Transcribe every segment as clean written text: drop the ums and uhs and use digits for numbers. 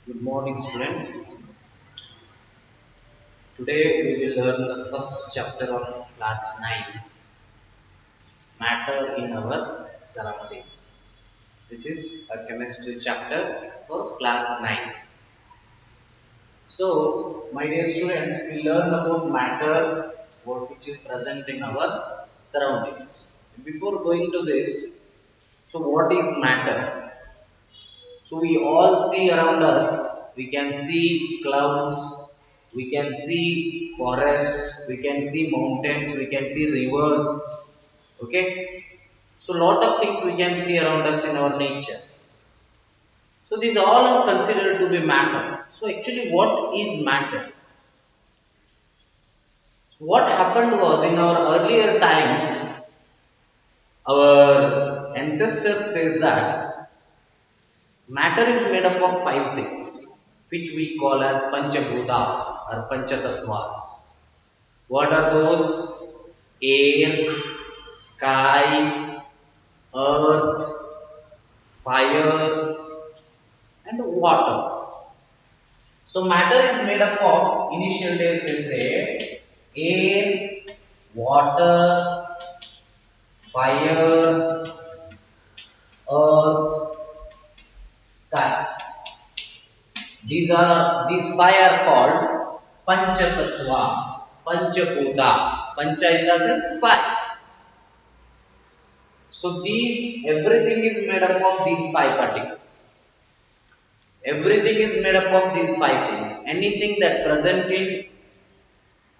Good morning, students. Today we will learn the first chapter of class 9, Matter in Our Surroundings. This is a chemistry chapter for class 9. So, my dear students, we learn about matter which is present in our surroundings. Before going to this, so what is matter? So we all see around us, we can see clouds, we can see forests, we can see mountains, we can see rivers. Okay. So lot of things we can see around us in our nature. So these all are considered to be matter. So actually what is matter? What happened was in our earlier times, our ancestors says that matter is made up of five things, which we call as Panchabhutas or Panchatattvas. What are those? Air, sky, earth, fire, and water. So matter is made up of initial days they say air, water, fire, earth, sky. These five are called Panchatattva, Panchabhuta. Pancha in the sense five. So these everything is made up of these five particles. Everything is made up of these five things. Anything that present in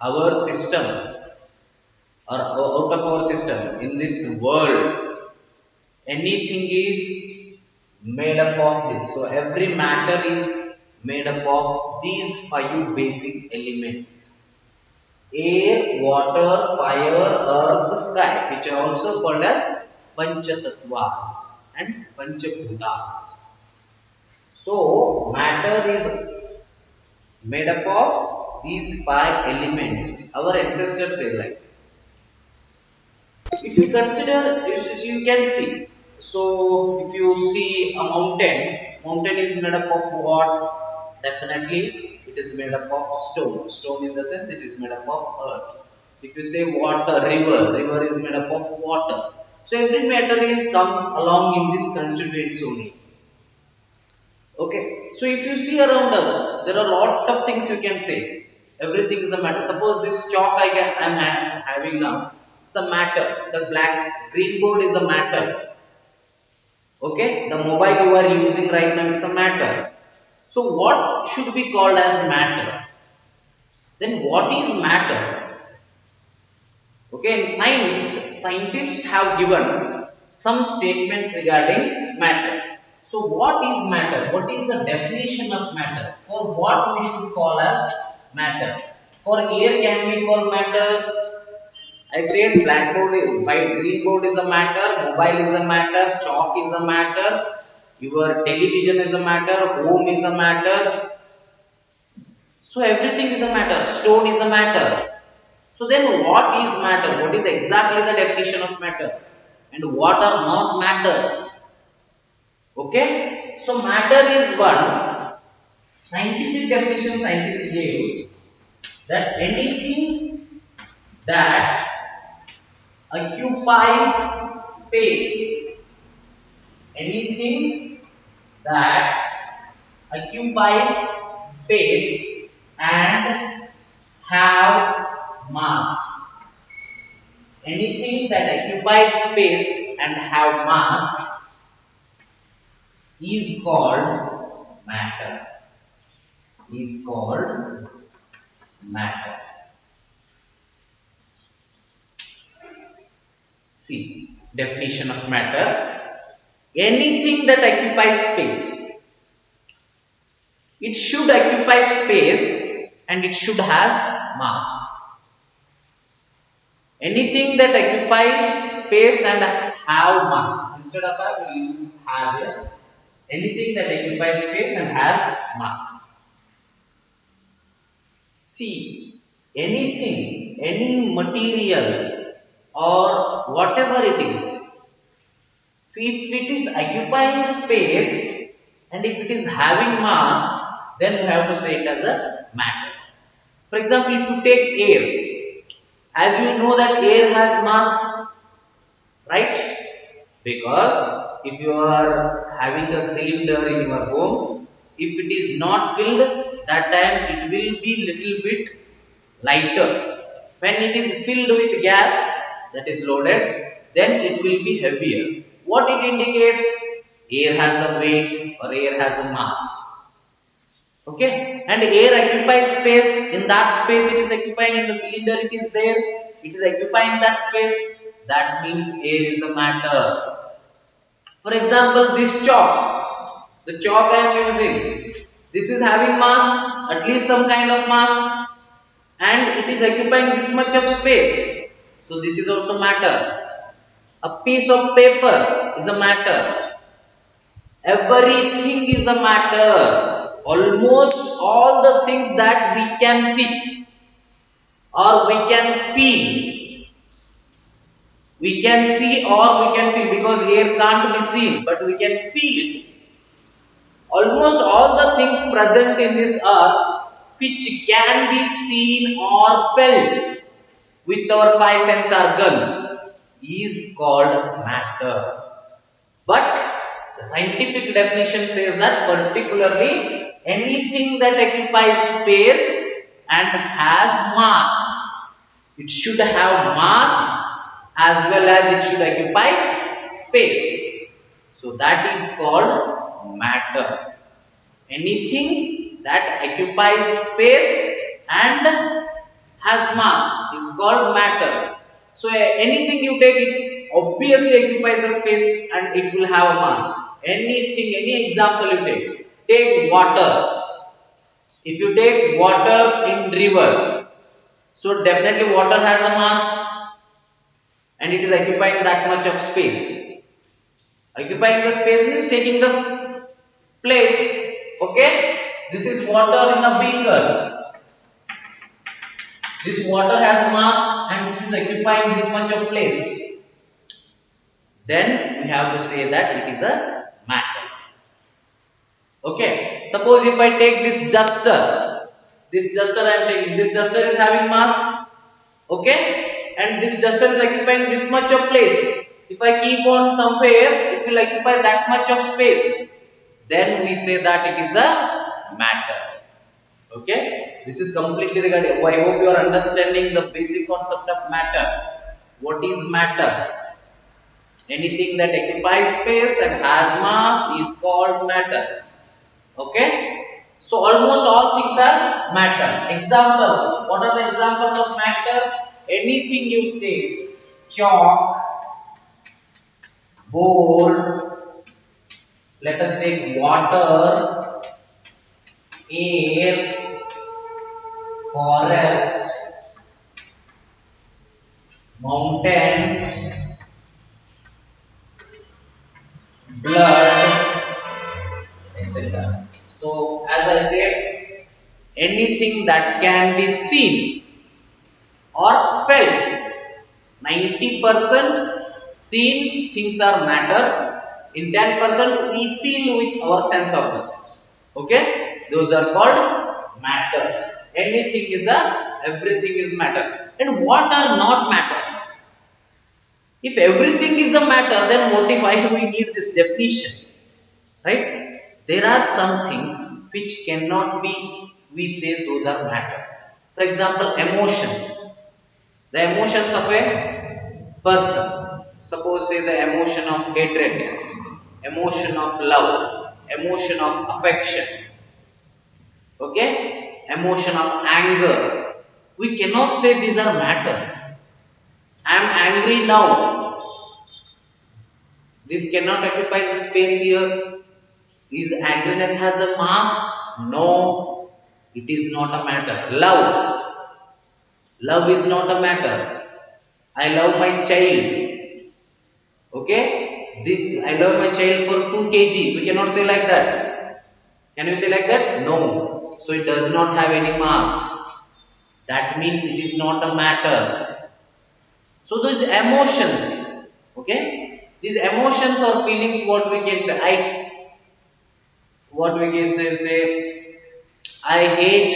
our system or out of our system in this world, anything is made up of this. So every matter is made up of these five basic elements: air, water, fire, earth, sky, which are also called as Panchatattvas and Panchabhutas. So matter is made up of these five elements. Our ancestors say like this. If you consider, you can see. So if you see a mountain is made up of what? Definitely it is made up of stone. Stone in the sense it is made up of earth. If you say water, river is made up of water. So every matter is comes along in this constituents only. Okay. So if you see around us, there are a lot of things you can say. Everything is a matter. Suppose this chalk I am having now, it's a matter. The green board is a matter. Okay. The mobile you are using right now, it's a matter. So what should be called as matter? Then what is matter? Okay. In science, scientists have given some statements regarding matter. So what is matter? What is the definition of matter? For what we should call as matter? For air can we call matter? I said blackboard, white, green board is a matter, mobile is a matter, chalk is a matter, your television is a matter, home is a matter. So everything is a matter, stone is a matter. So then what is matter? What is exactly the definition of matter? And what are not matters? Okay. So matter is one scientific definition scientist gives, that anything that occupies space, anything that occupies space and have mass, anything that occupies space and have mass is called matter, is called matter. See, definition of matter: anything that occupies space. It should occupy space and it should has mass. Anything that occupies space and have mass. Instead of I will use has here. Anything that occupies space and has mass. See, anything, any material or whatever it is, if it is occupying space and if it is having mass, then we have to say it as a matter. For example, if you take air, as you know that air has mass, right? Because if you are having a cylinder in your home, if it is not filled, that time it will be little bit lighter. When it is filled with gas, that is loaded, then it will be heavier. What it indicates? Air has a weight or air has a mass. Okay, and air occupies space. In that space, it is occupying. In the cylinder, it is there. It is occupying that space. That means air is a matter. For example, this chalk, the chalk I am using, this is having mass, at least some kind of mass, and it is occupying this much of space. So this is also matter. A piece of paper is a matter. Everything is a matter. Almost all the things that we can see or we can feel. We can see or we can feel, because air can't be seen, but we can feel it. Almost all the things present in this earth which can be seen or felt with our five sense organs is called matter. But the scientific definition says that particularly anything that occupies space and has mass, it should have mass as well as it should occupy space. So that is called matter. Anything that occupies space and has mass is called matter. So anything you take, it obviously occupies a space and it will have a mass. Anything, any example you take water. If you take water in river, so definitely water has a mass and it is occupying that much of space. Occupying the space means taking the place. Okay, this is water in a beaker. This water has mass and this is occupying this much of place. Then we have to say that it is a matter. Okay, suppose if I take this duster I am taking, this duster is having mass. Okay, and this duster is occupying this much of place. If I keep on somewhere, it will occupy that much of space. Then we say that it is a matter. Okay, this is completely regarding. I hope you are understanding the basic concept of matter. What is matter? Anything that occupies space and has mass is called matter. Okay, so almost all things are matter. Examples. What are the examples of matter? Anything you take: chalk, board. Let us take water, air, forest, mountain, blood, etc. So as I said, anything that can be seen or felt, 90% seen things are matters. In 10% we feel with our sense organs. Okay, those are called matters. Anything is everything is matter. And what are not matters? If everything is a matter, then why we need this definition, right? There are some things which cannot be, we say those are matter. For example, emotions. The emotions of a person. Suppose say the emotion of hatredness, emotion of love, emotion of affection, okay, emotion of anger. We cannot say these are matter. I am angry now. This cannot occupy the space here. Is angriness has a mass? No, it is not a matter. Love is not a matter. I love my child. Okay, I love my child for 2 kg. We cannot say like that. Can we say like that? No. So it does not have any mass. That means it is not a matter. So those emotions, okay, these emotions or feelings, what we can say, I hate.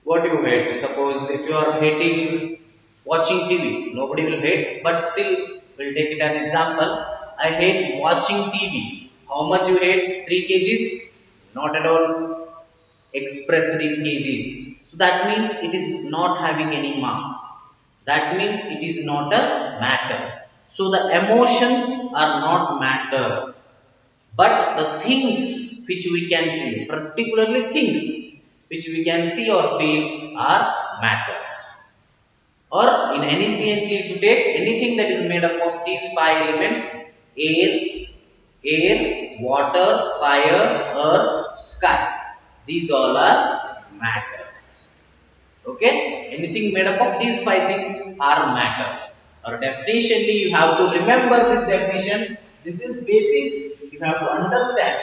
What you hate? Suppose if you are hating watching TV, nobody will hate, but still we'll take it an example. I hate watching TV. How much you hate? 3 kgs? Not at all expressed in kgs. So that means it is not having any mass. That means it is not a matter. So the emotions are not matter, but the things which we can see, particularly things which we can see or feel, are matters. Or in NECNT, if you take anything that is made up of these 5 elements: air, water, fire, earth, sky. These all are matters. Okay? Anything made up of these 5 things are matters. Or definitionally, you have to remember this definition. This is basics. You have to understand.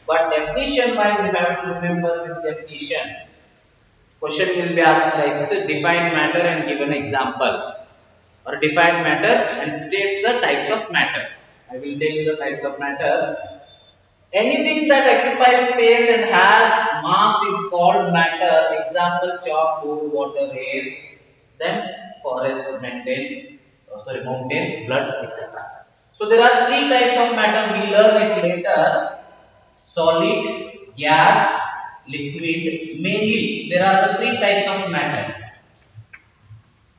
But definition wise, you have to remember this definition. Question will be asked like this: define matter and give an example. Or define matter and states the types of matter. I will tell you the types of matter. Anything that occupies space and has mass is called matter. Example: chalk, wood, water, air. Then forest, mountain, blood, etc. So there are 3 types of matter. We learn it later: solid, gas, liquid. Mainly there are the 3 types of matter.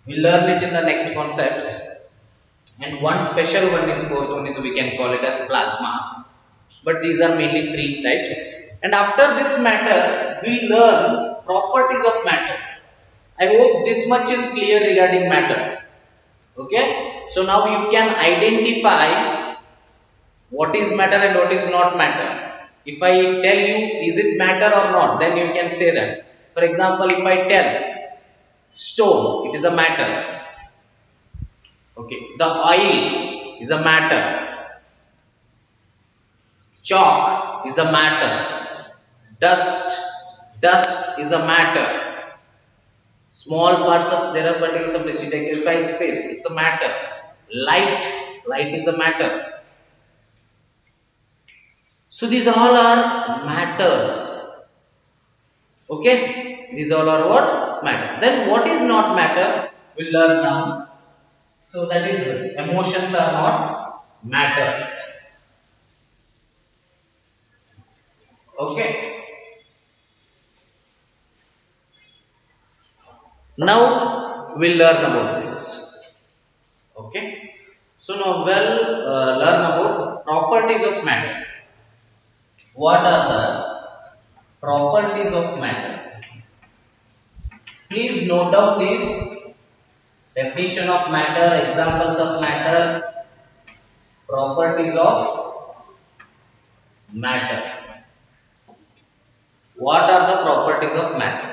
We learn it in the next concepts. And one special one is 4th one is we can call it as plasma. But these are mainly 3 types. And after this matter, we learn properties of matter. I hope this much is clear regarding matter. Okay. So now you can identify what is matter and what is not matter. If I tell you is it matter or not, then you can say that. For example, if I tell stone, it is a matter. Okay. The oil is a matter. Chalk is a matter. Dust is a matter. Small parts of, there are particles of dust, it occupies space, it's a matter. Light is a matter. So these all are matters. Okay, these all are what? Matter. Then what is not matter? We'll learn now. So that is, emotions are not matters. Okay. Now we'll learn about this. Okay. So now we'll learn about properties of matter. What are the properties of matter? Please note down this: definition of matter, examples of matter, properties of matter. What are the properties of matter?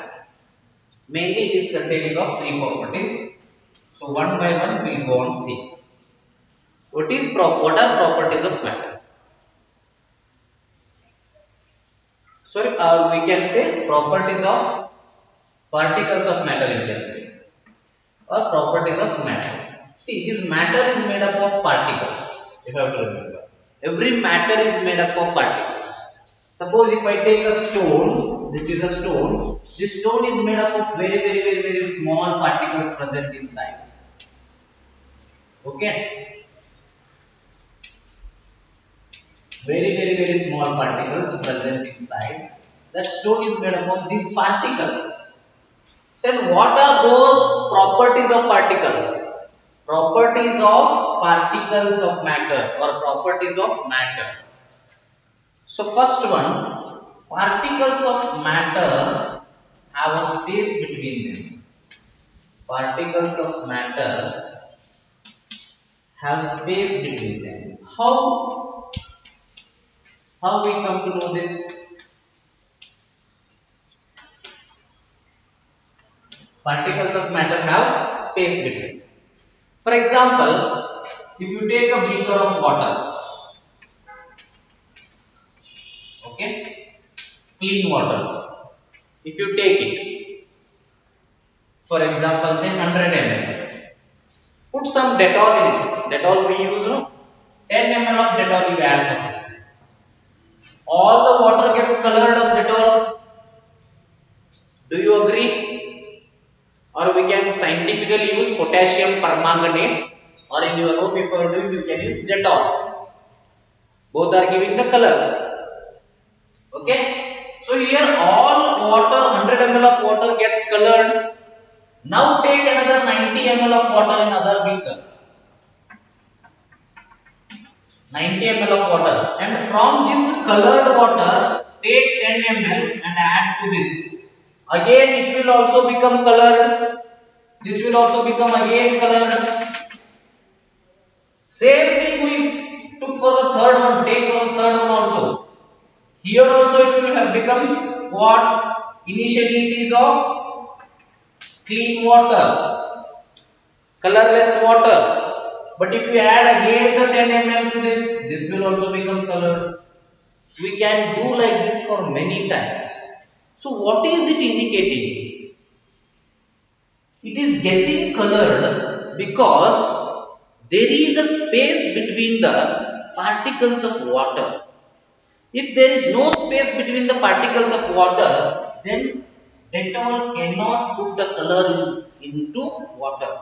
Mainly it is containing of 3 properties. So one by one we will go on see. What are properties of matter? Sorry, we can say properties of particles of matter, you can say, or properties of matter. See, this matter is made up of particles. You have to remember, every matter is made up of particles. Suppose if I take a stone, this is a stone. This stone is made up of very small particles present inside. Okay, very small particles present inside. That stone is made up of these particles. So what are those properties of particles? Properties of particles of matter or properties of matter. So first one, particles of matter have a space between them. Particles of matter have space between them. How we come to know this? Particles of matter have space between. For example, if you take a beaker of water, okay, clean water. If you take it, for example, say 100 ml, put some Dettol in it. Dettol we use, no? 10 ml of Dettol you add for this. All the water gets colored of Dettol. Do you agree? Or we can scientifically use potassium permanganate, or in your home if you are doing you can use Dettol. Both are giving the colors. Okay. So here all water 100 ml of water gets colored. Now take another 90 ml of water in other beaker. 90 ml of water, and from this colored water take 10 ml and add to this. Again it will also become colored. This will also become again colored. Same thing we took for the third one. Take for the third one also. Here also it will have becomes what? Initially it is of clean water, colorless water. But if you add again the 10 ml to this will also become colored. We can do like this for many times. So what is it indicating? It is getting colored because there is a space between the particles of water. If there is no space between the particles of water, then Dettol cannot put the color into water.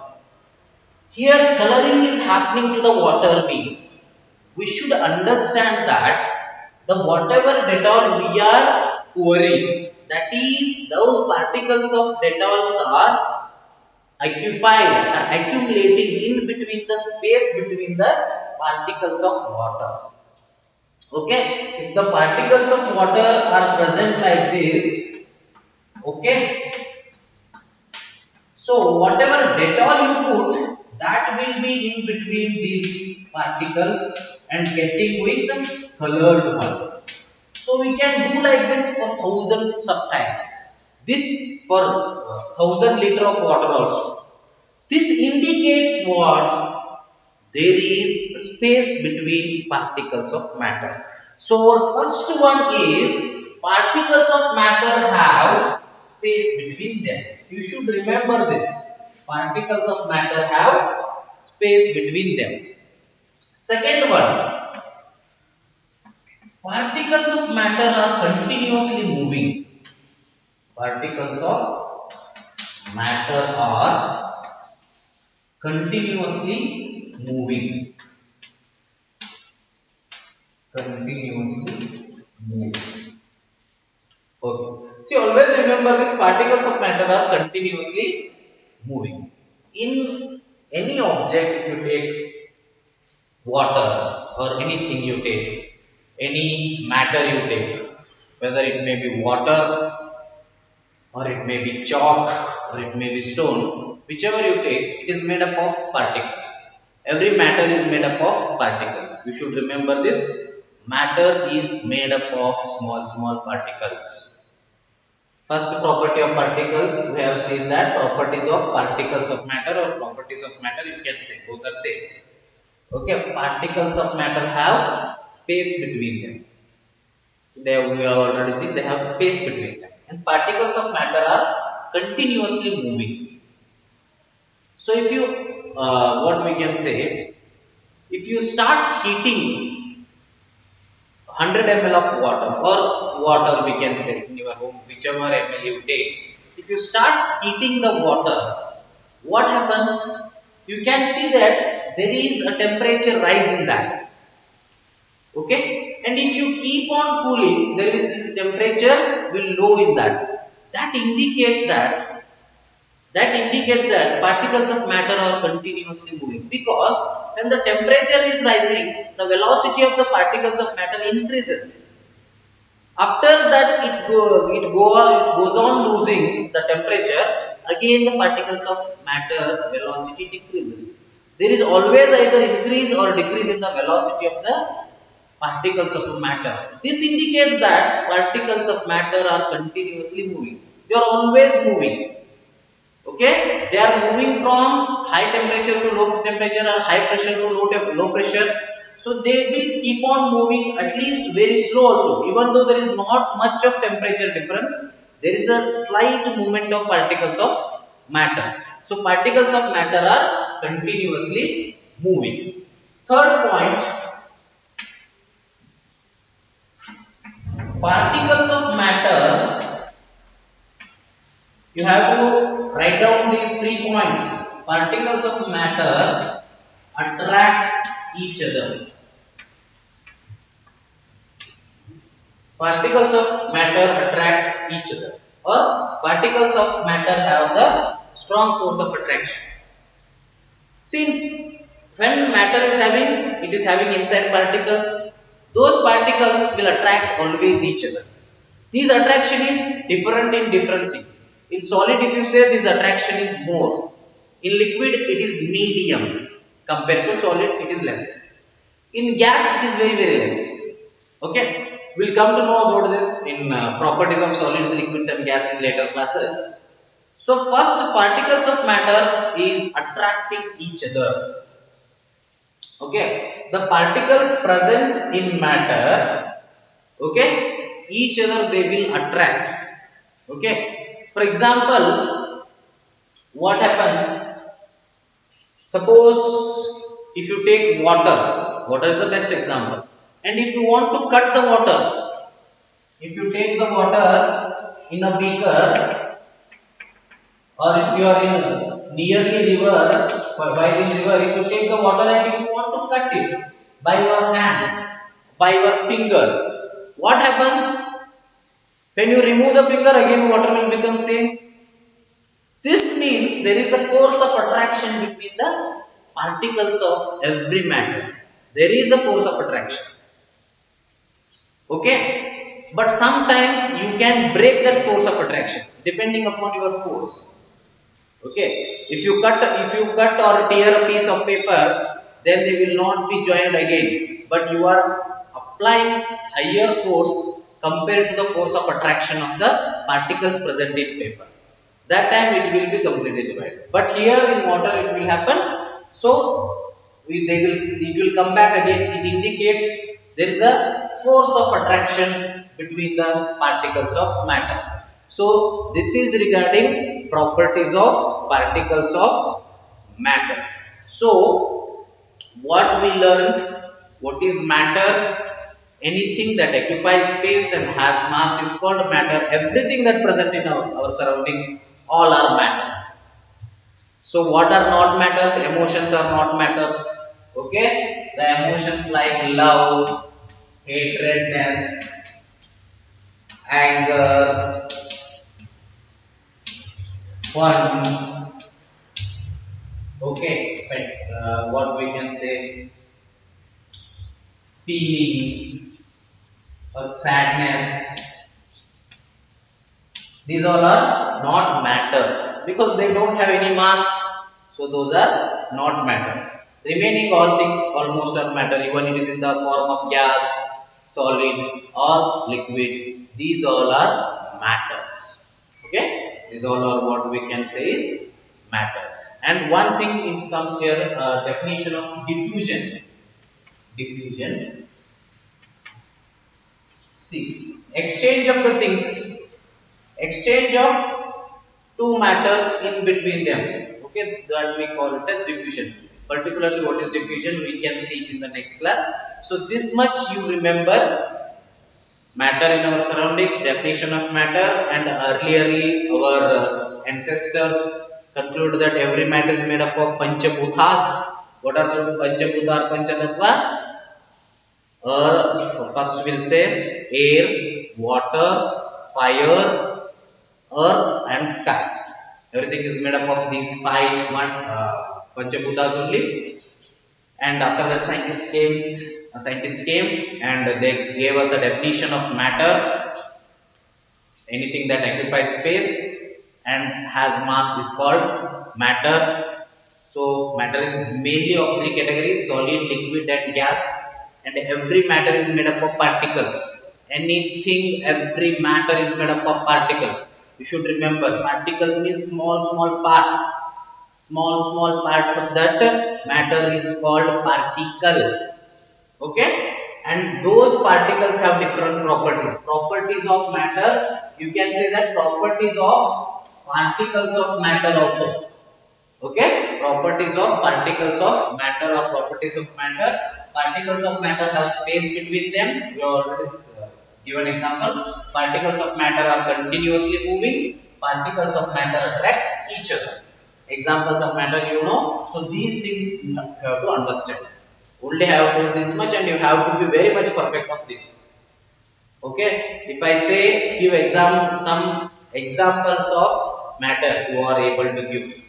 Here coloring is happening to the water means we should understand that the whatever Dettol we are pouring, that is those particles of Dettols are occupied or accumulating in between the space between the particles of water. Okay, if the particles of water are present like this, okay, so whatever Dettol you put, that will be in between these particles and getting with the colored one. So we can do like this for thousands of times. This for 1000 liter of water also. This indicates what? There is space between particles of matter. So our first one is particles of matter have space between them. You should remember this. Particles of matter have space between them. Second one, particles of matter are continuously moving. Particles of matter are continuously moving. Continuously moving. Okay. See, always remember this, particles of matter are continuously moving. In any object, if you take water or anything you take, any matter you take, whether it may be water or it may be chalk or it may be stone, whichever you take, it is made up of particles. Every matter is made up of particles. You should remember this. Matter is made up of small particles. First property of particles, we have seen that properties of particles of matter or properties of matter, you can say both are same. Okay, particles of matter have space between them. We have already seen they have space between them, and particles of matter are continuously moving. So if you what we can say, if you start heating 100 ml of water or water, we can say in your home, whichever ml you take, if you start heating the water, what happens? You can see that there is a temperature rise in that. Okay, and if you keep on cooling, there is this temperature will low in that. That indicates that particles of matter are continuously moving, because when the temperature is rising, the velocity of the particles of matter increases. After that, it goes on losing the temperature. Again, the particles of matter's velocity decreases. There is always either increase or decrease in the velocity of the particles of matter. This indicates that particles of matter are continuously moving. They are always moving. Okay, they are moving from high temperature to low temperature or high pressure to low pressure. So they will keep on moving, at least very slow also. Even though there is not much of temperature difference, there is a slight movement of particles of matter. So particles of matter are continuously moving. Third point, particles of matter You have to write down these 3 points. Particles of matter attract each other. Particles of matter attract each other, or particles of matter have the strong force of attraction. See, when matter is having, it is having inside particles, those particles will attract always each other. This attraction is different in different things. In solid, if you say this attraction is more. In liquid, it is medium. Compared to solid, it is less. In gas, it is very less. Okay. We'll come to know about this in properties of solids, liquids and gas in later classes. So first, particles of matter is attracting each other. Okay. The particles present in matter, okay, each other they will attract. Okay. For example, what happens? Suppose if you take water is the best example. And if you want to cut the water, if you take the water in a beaker, or if you are in nearly river, while in river, if you take the water and if you want to cut it by your hand, by your finger, what happens? When you remove the finger, again water will become same. This means there is a force of attraction between the particles of every matter. There is a force of attraction. Okay, but sometimes you can break that force of attraction depending upon your force. Okay, if you cut or tear a piece of paper, then they will not be joined again. But you are applying higher force compared to the force of attraction of the particles present in paper. That time it will be completely divided. But here in water it will happen. So it will come back again. It indicates there is a force of attraction between the particles of matter. So this is regarding properties of particles of matter. So what we learned, what is matter? Anything that occupies space and has mass is called matter. Everything that present in our surroundings, all are matter. So what are not matters? Emotions are not matters. Okay, the emotions like love, hatredness, anger, fun. Okay, but what we can say, feelings or sadness. These all are not matters because they don't have any mass. So those are not matters. Remaining all things almost are matter, even it is in the form of gas, solid or liquid. These all are matters. Okay, these all are what we can say is matters. And one thing it comes here, definition of diffusion. Diffusion. See, exchange of the things. Exchange of two matters in between them. Okay, that we call it as diffusion. Particularly what is diffusion, we can see it in the next class. So this much you remember, matter in our surroundings, definition of matter, and earlierly our ancestors conclude that every matter is made up of Panchabhutas. What are those Panchabhuta or Panchatattva? First we'll say air, water, fire, earth and sky. Everything is made up of these 5 Panchabhutas only. And after that a scientist came and they gave us a definition of matter. Anything that occupies space and has mass is called matter. So matter is mainly of 3 categories: solid, liquid and gas. And every matter is made up of particles. Every matter is made up of particles. You should remember, particles means small parts. Small parts of that matter is called particle. Okay, and those particles have different properties. Properties of matter, you can say that properties of particles of matter also. Okay, properties of particles of matter or properties of matter. Particles of matter have space between them. We already given example. Particles of matter are continuously moving. particles of matter attract each other. Examples of matter you know. So these things you have to understand. Only have to do this much and you have to be very much perfect on this. Okay. If I say give some examples of matter you are able to give.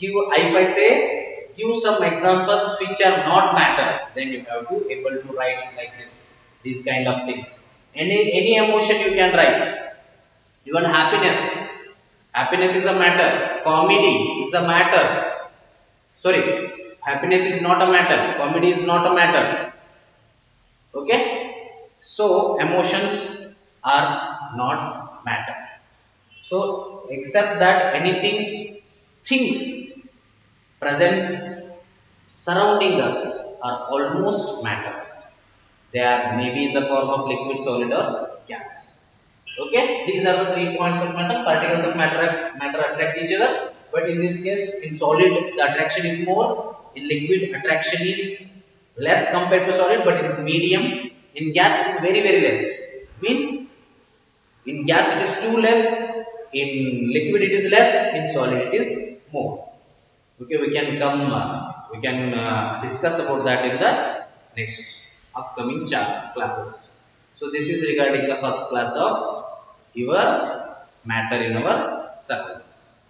If I say give some examples which are not matter, then you have to able to write like this. These kind of things. Any emotion you can write. Even happiness. Happiness is a matter. Comedy is a matter. Sorry, happiness is not a matter. Comedy is not a matter. Okay. So emotions are not matter. So except that anything, things present surrounding us are almost matters. They are maybe in the form of liquid, solid or gas. Okay, these are the 3 points of matter. Particles of matter attract each other, but in this case, in solid the attraction is more. In liquid, attraction is less compared to solid, but it is medium. In gas, it is very less. Means in gas it is too less. In liquid it is less. In solid it is more. Okay, we can discuss about that in the next upcoming classes. So this is regarding the first class of your matter in our surroundings.